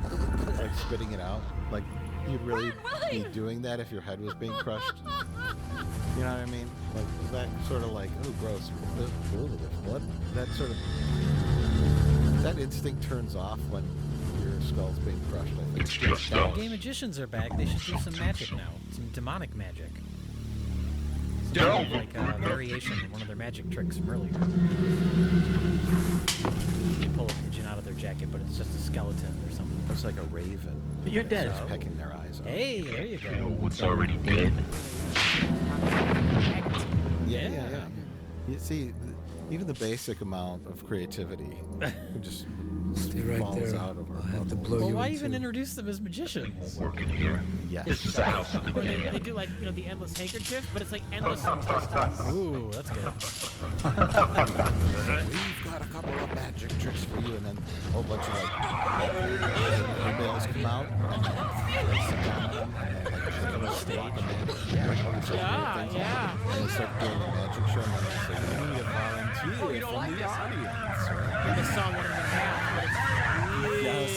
spitting it out. Like you'd really be doing that if your head was being crushed. You know what I mean? Like that sort of like, oh gross. Ooh, there's blood. That sort of That instinct turns off when your skull's being crushed, I think. It's just The us. gay magicians are back. They should do some magic now. Some demonic magic. Some Del- kind of like a variation in one of their magic tricks from earlier. They pull a pigeon out of their jacket, but it's just a skeleton or something. Looks like a raven. You're dead. It's pecking their eyes out. Hey, there you You know go. what's already dead? Yeah. You see, even the basic amount of creativity just falls out of our bubble. Well, why even introduce them as magicians? Working here. Yes. This is the house of the Or dead. they do like, you know, the endless handkerchief, but it's like endless intestines. Ooh, that's good. We've got a couple of magic tricks for you, and then a whole bunch of like emails come out, and then they sit down on them, and then like shake them up, lock them in, bring all these weird Yeah, things yeah. in, and they start doing a magic show, and then it's like, we need a volunteer from the audience, right? They saw one of them half, but it's Yes,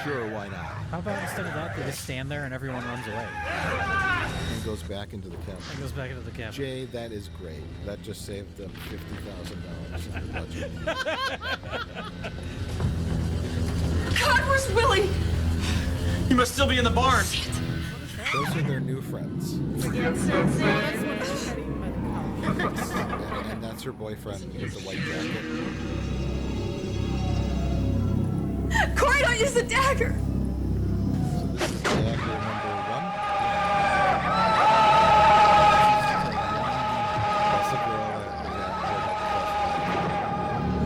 sure, why not? How about instead of that, they just stand there and everyone runs away? And goes back into the It cabin. goes back into the cabin. Jay, that is great. That just saved them $50,000 in the budget. God, where's Willie? He must still be in the barn. Those are their new friends. And that's her boyfriend with the white jacket. Corey, don't use the dagger. So this is dagger number 1. That's the girl that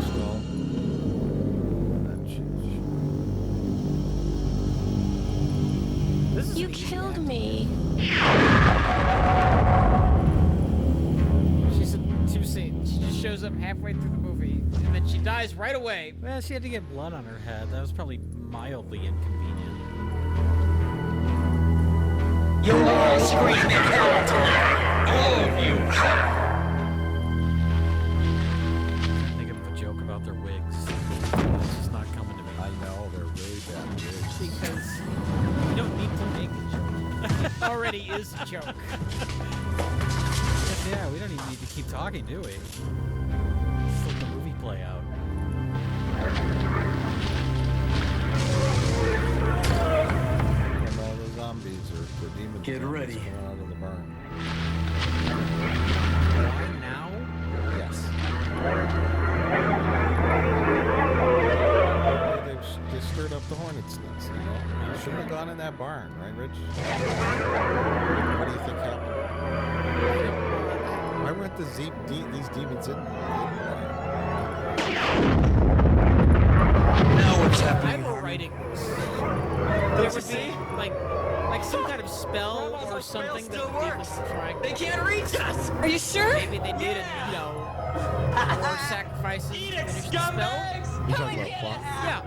skull. And then This is You easy. killed me. She's in 2 scenes. She just shows up halfway through the movie, and then she dies right away. Well, she had to get blood on her head. That was probably mildly inconvenient. You're all screaming hell tonight. All of you. Think of a joke about their wigs. It's just not coming to me. I know, they're really bad wigs. Because you don't need to make a joke. It already is a joke. Yeah, we don't even need to keep talking, do we? Just let the movie play out. And all the zombies or the demons Get zombies ready. coming out of the barn. Why now? Yes. They stirred up the hornet's nest, you know? Shouldn't have gone in that barn, right, Rich? What do you think happened? Why weren't these demons in the barn? Now what's I happening? were writing there would be like some kind of spell or something that the demons were trying. They can't reach us. Are you sure? Maybe they needed, you know, more sacrifices to finish the spell. You talking about plot? Yeah.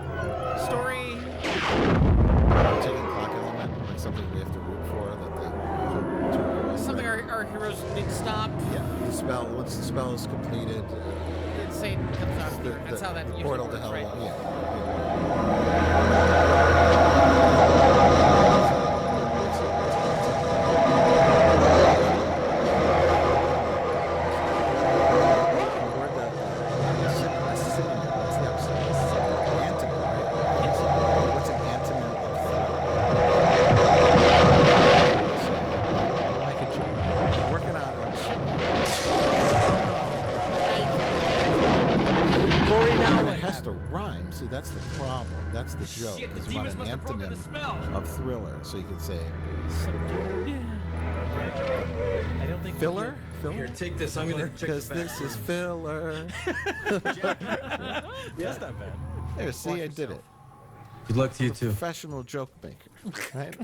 Story. Taking clock element, like something we have to root for that they hope to avoid. Something our heroes need to stop. Yeah, the spell. Once the spell is completed, Then Satan comes out. That's how that the usually portal works, to hell. right? What's an antonym of working on it. And it has to rhyme. See, that's the problem. That's the joke. Shit, the It's about demons an must have broken the antonym spell. of thriller. So you could say I don't think filler. Here, take this. I'm gonna check Because the back. this is filler. That's not bad. There, see, I did it. Good luck to you too. Professional joke maker, right?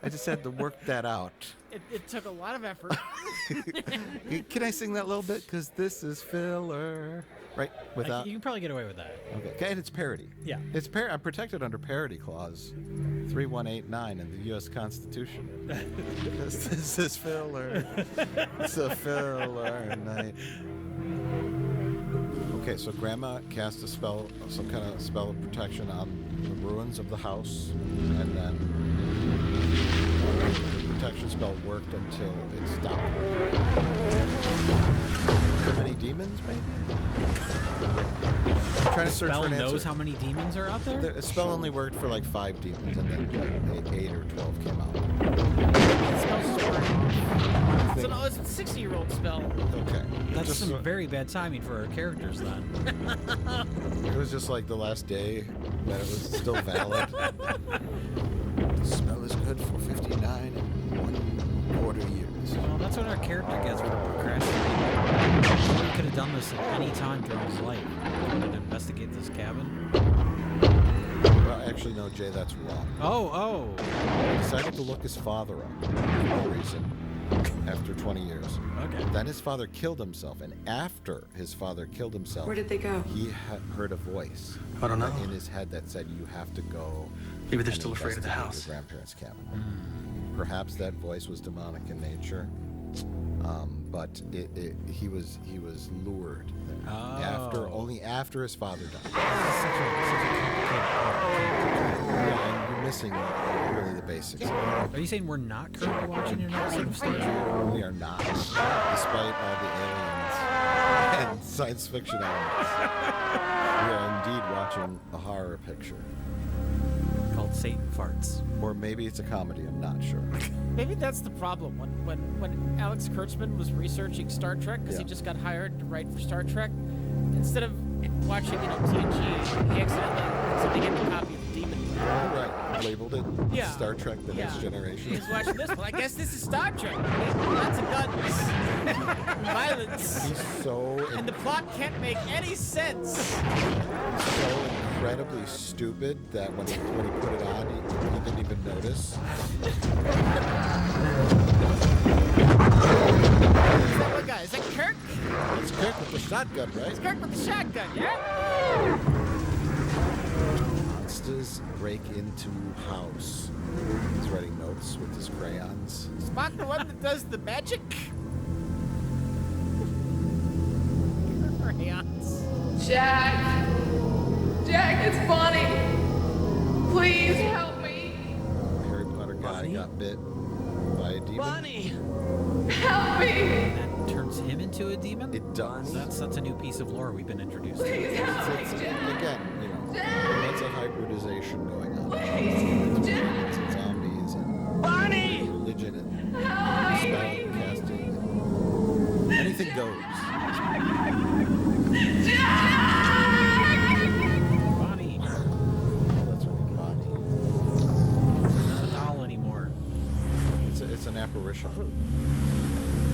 I just had to work that out. It took a lot of effort. Can I sing that a little bit? Because this is filler, right? Without. You can probably get away with that. Okay, and it's parody. Yeah. It's I'm protected under parody clause 3189 in the U.S. Constitution. this is filler. It's a filler night. Okay, so Grandma cast a spell, some kind of spell of protection on the ruins of the house, and then the protection spell worked until it stopped. Too many demons, maybe? trying to search Spell for an knows answer. how many demons are out there? The spell only worked for like 5 demons, and then like 8 or 12 came out. It smells smart. It's a 60-year-old spell. Okay. That's Just some so- very bad timing for our characters then. It was just like the last day that it was still valid. The smell is good for 59 and 1/4 years. Well, that's what our character gets for procrastinating. He could have done this at any time throughout his life. He wanted to investigate this cabin. Well, actually, no, Jay, that's wrong. Oh. He decided to look his father up for no reason after 20 years. Okay. Then his father killed himself, and after his father killed himself, Where did they go? he heard a voice I don't know. in his head that said, "You have to go." Maybe they're and still afraid of the investigate house. Your grandparents' cabin. Perhaps that voice was demonic in nature, but he was lured there only after his father died. Yeah, and you're missing really the basics. Are you saying we're not currently watching an episode of Star Trek? We are not, despite all the aliens and science fiction elements. We are indeed watching a horror picture. Called Satan Farts. Or maybe it's a comedy, I'm not sure. Maybe that's the problem. When Alex Kurtzman was researching Star Trek, because he Yeah. just got hired to write for Star Trek, instead of watching TNG, he accidentally get a copy of Demon. Right, labeled it Yeah. Star Trek The Next Generation. He's watching this. Well, I guess this is Star Trek. Lots of guns, violence, He's so and the plot can't make any sense. so incredibly stupid that when he put it on, he didn't even notice. What guy? Is that Kirk? It's Kirk with the shotgun, right? It's Kirk with the shotgun, yeah? Monsters break into house. He's writing notes with his crayons. Spock the one that does the magic? Crayons. Jack! Jack, it's Bonnie! Please help me! Harry Potter guy got bit by a demon. Bonnie! Help me! That turns him into a demon? It does. That's a new piece of lore we've been introduced to. Please help me, It's, Jack! again, you know, that's a hybridization going on. Please, Jack! It's zombies and Bonnie! religion and Help spell me! casting. Anything goes. Bonnie. Oh, that's right, Bonnie. Not a doll anymore. It's an apparition.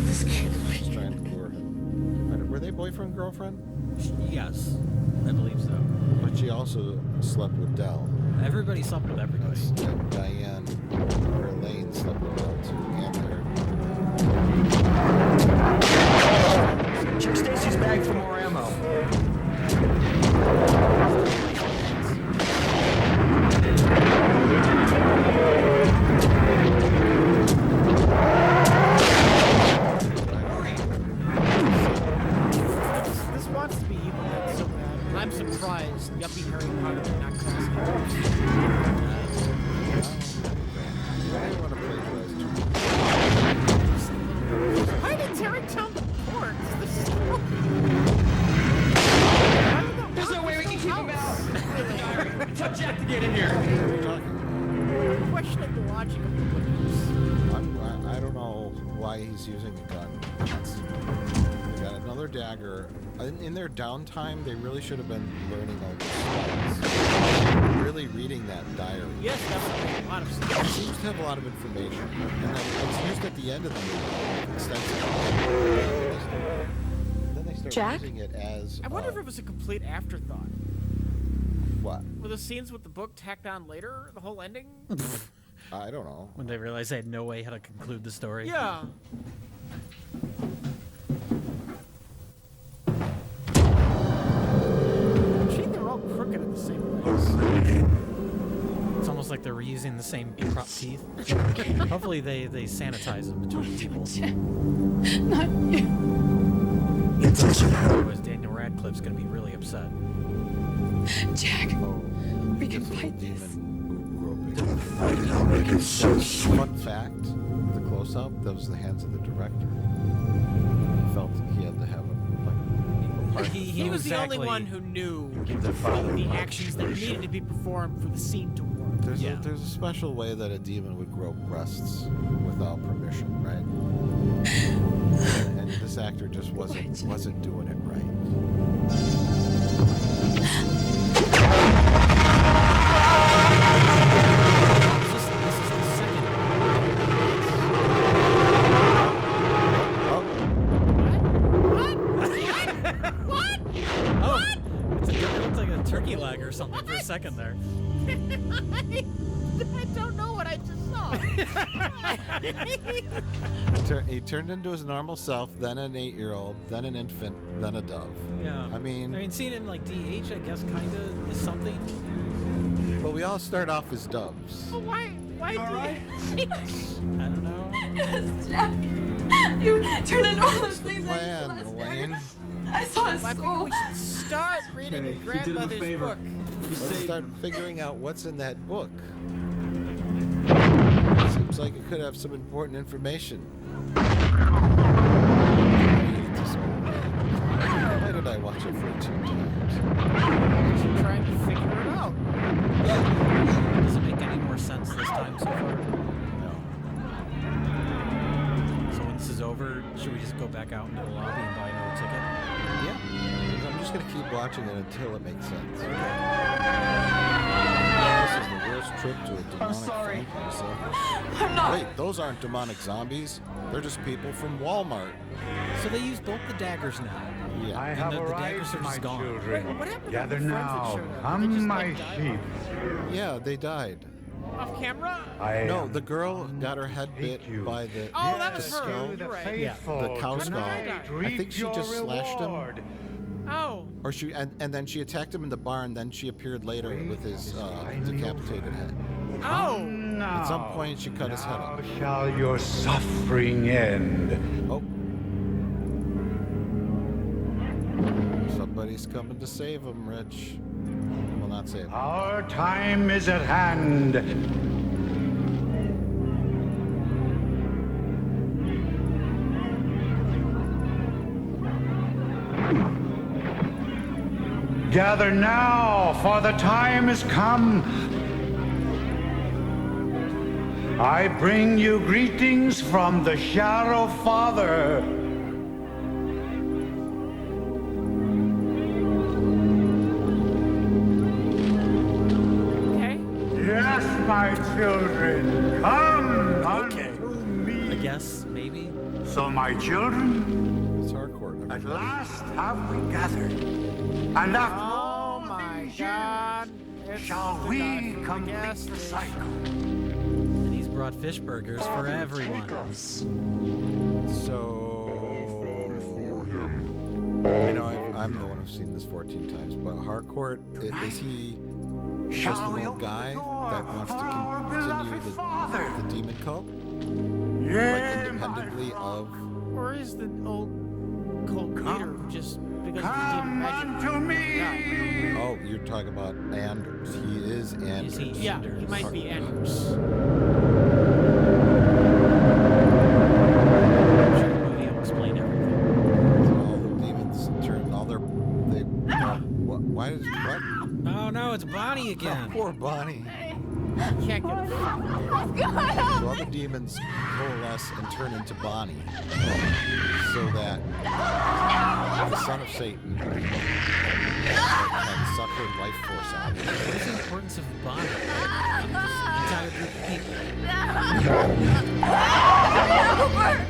She's trying to lure him. Were they boyfriend girlfriend? Yes, I believe so. But she also slept with Dell. Everybody slept with everybody. And Diane or Elaine slept with Dell too, and her. Check Stacy's bag for more ammo. This wants to be evil then so bad. I'm surprised yuppie Harry Potter did not cause it. I didn't want to plagiarize too much. Why did Terry tell the ports? This is There's no way we can keep him out. Tell Jack to get in here. What are you talking I'm questioning the logic of the beliefs. about? I don't know why he's using a gun. They got another dagger. In their downtime, they really should have been learning all these spells. Really reading that diary. Yes, that would make a lot of It sense. seems to have a lot of information. And then it's used at the end of the movie extensively. Then they start Jack? using it as. I wonder if it was a complete afterthought. What? Were the scenes with the book tacked on later? The whole ending? I don't know. When they realized they had no way how to conclude the story. Yeah. Gee, they're all crooked in the same ways. It's almost like they're reusing the same prop teeth. Hopefully they sanitize them between people. Not you. Otherwise Daniel Radcliffe's gonna be really upset. Jack, Oh, we can this little fight this. demon groping. Fun fact: the close-up, that was the hands of the director. He felt he had to have a He was the only one who knew the actions that needed to be performed for the scene to work. There's a special way that a demon would grow breasts without permission, right? And this actor just wasn't doing it right. Turkey leg or something for a second there. I don't know what I just saw. He turned into his normal self, then an 8-year-old, then an infant, then a dove. Yeah. I mean, seeing it in like DH, I guess, kind of is something. but we all start off as doves. Well, why I don't know. Jeff, you turned into all those things. Plan, Elaine. I saw his I think we should start reading your grandmother's book. Let's start figuring out what's in that book. Seems like it could have some important information. Why did I watch it 14 times? Just trying to figure it out. Does it make any more sense this time so far? No. So when this is over, should we just go back out into the lobby and buy another ticket? Yeah. I'm just going to keep watching it until it makes sense. This is the worst trip to a demonic sorry. franchise. I'm not. Wait, those aren't demonic zombies. They're just people from Walmart. So they use both the daggers now. Yeah. I And have the arrived, daggers are my just gone. children. What happened to Gather the friends that now. showed up? They Come, just, my like, died? sheep. Yeah, they died. Off camera? I No, am the girl got her head bit Take you. by the, Oh, that the was her. skull. You're right. faithful. The cow Tonight, skull. I reap think she your just slashed him. reward. Oh. Or she and then she attacked him in the barn. Then she appeared later with his decapitated head. Oh. Now, At some point, she cut his head now off. shall your suffering end. Oh. Somebody's coming to save him, Rich. Well, not save him. Our time is at hand. Gather now, for the time is come. I bring you greetings from the Shadow Father. Okay. Yes, my children, come unto me. I guess, maybe. So, my children, It's hardcore. at everybody. last have we gathered. And after Oh all my these God. years, It's shall the we guy from the complete gas the station. cycle. And he's brought fish burgers for everyone. So, I know I'm the one who's seen this 14 times, but Harcourt, is he just Shall an we old open guy the door that wants to for our continue beloved father? the demon cult? Like Yeah, independently of... Or is the old cult leader who just because of the demon come magic? unto me. Oh, you're talking about Anders. He is Anders. he? Yeah, he might be Anders. I'm sure the movie will explain everything. All the demons turn all their... Why did... What? Oh no, it's Bonnie again. Poor Bonnie. Can't get it. So all the demons coalesce and turn into Bonnie. So that the son of Satan can suck her life force out. What is the importance of Bonnie? This entire group of people.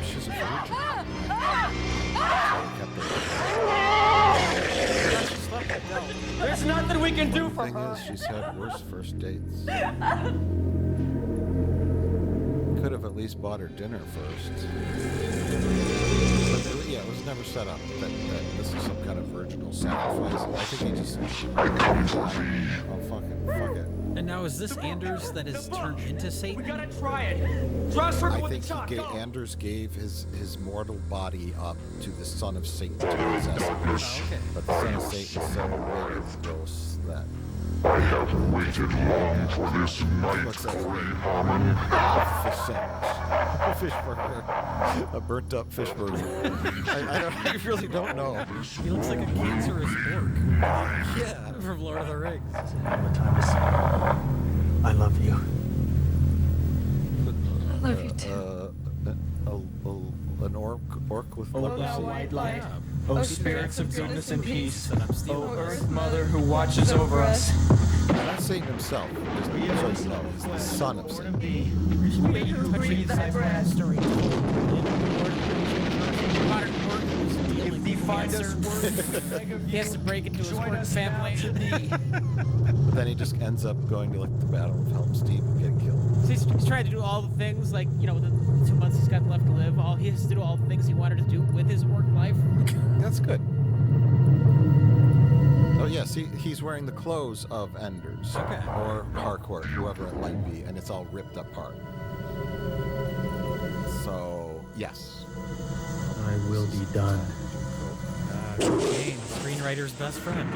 She's a virgin. There's nothing we can do The for thing her. is, she's had worse first dates. Could have at least bought her dinner first. But yeah, it was never set up that this is some kind of virginal sacrifice. I think he just... Oh, fuck it. And now is this Anders that is turned into We Satan? gotta try it. Trust her I with think the shot. Go. Anders gave his mortal body up to the son of Satan to possess him. Oh, okay. But the son of Satan is so big and gross that... I have waited long for this night, What's that? Harmon. For sins. A fish burger. A burnt up fish burger. I really don't know. He looks like a cancerous orc. Yeah. From Lord of the Rings. All the time to say, I love you. I love you too. An orc with Oh, leprosy. thou white light. Yeah. Oh, Oh, spirits of goodness and peace. And I'm Steve. Oh, Earth Mother who watches over us. Not Satan himself, just so you know, he's the son of Satan. May you breathe thy breath. Story told. Modern work is If dealing thee with find us cancer. worth, He has to break into his work family. But then he just ends up going to like the Battle of Helm's Deep and getting killed. So he's trying to do all the things, like, you know, within the 2 months he's got left to live. All he has to do all the things he wanted to do with his work life. That's good. Oh yes, he's wearing the clothes of Enders. Okay. Or Harcourt, whoever it might be, and it's all ripped apart. So yes. I will be done. Cocaine, screenwriter's best friend.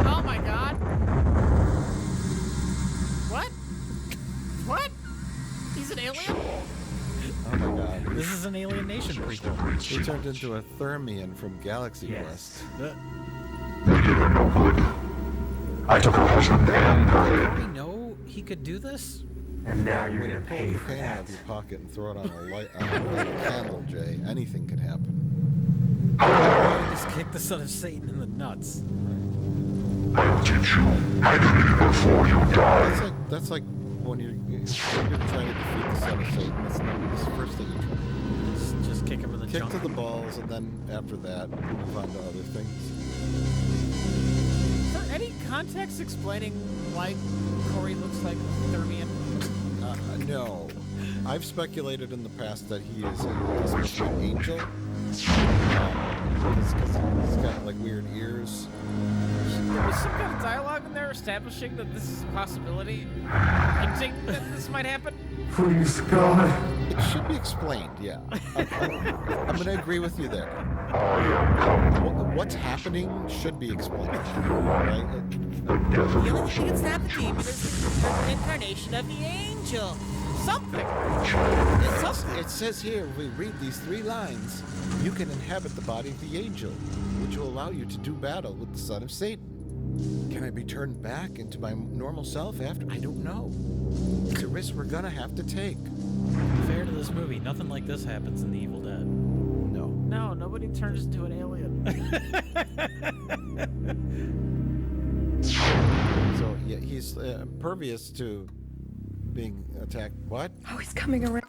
Oh my god! What? What? He's an alien? Oh my god. This is an Alien Nation prequel. He turned into a Thermian from Galaxy Quest. I took her husband and her. Did we know he could do this? And now you're When you gonna pull pay your for can out that. of your pocket and throw it on a candle, Jay, anything could happen. Just kick the son of Satan in the nuts. I'll teach you how to live before you die. That's like when you're trying to defeat the son of Satan. That's the first thing you try. Just kick him in the Kick junk. to the balls, and then after that, move on to other things. Is there any context explaining why Corey looks like a Thermian? No. I've speculated in the past that he is supposed to be an angel. Because he's got like weird ears. There was some kind of dialogue in there establishing that this is a possibility, hinting that this might happen. Please, God. It should be explained, yeah. I'm going to agree with you there. I am come. What's happening should be explained. Right? The death of your soul. It's not the demon, it's an incarnation of the angel. Something. It says here, if we read these 3 lines, you can inhabit the body of the angel, which will allow you to do battle with the son of Satan. Can I be turned back into my normal self after? I don't know. It's a risk we're gonna have to take. Fair to this movie, nothing like this happens in The Evil Dead. No. No, nobody turns into an alien. So yeah, he's impervious to being attacked. What? Oh, he's coming around.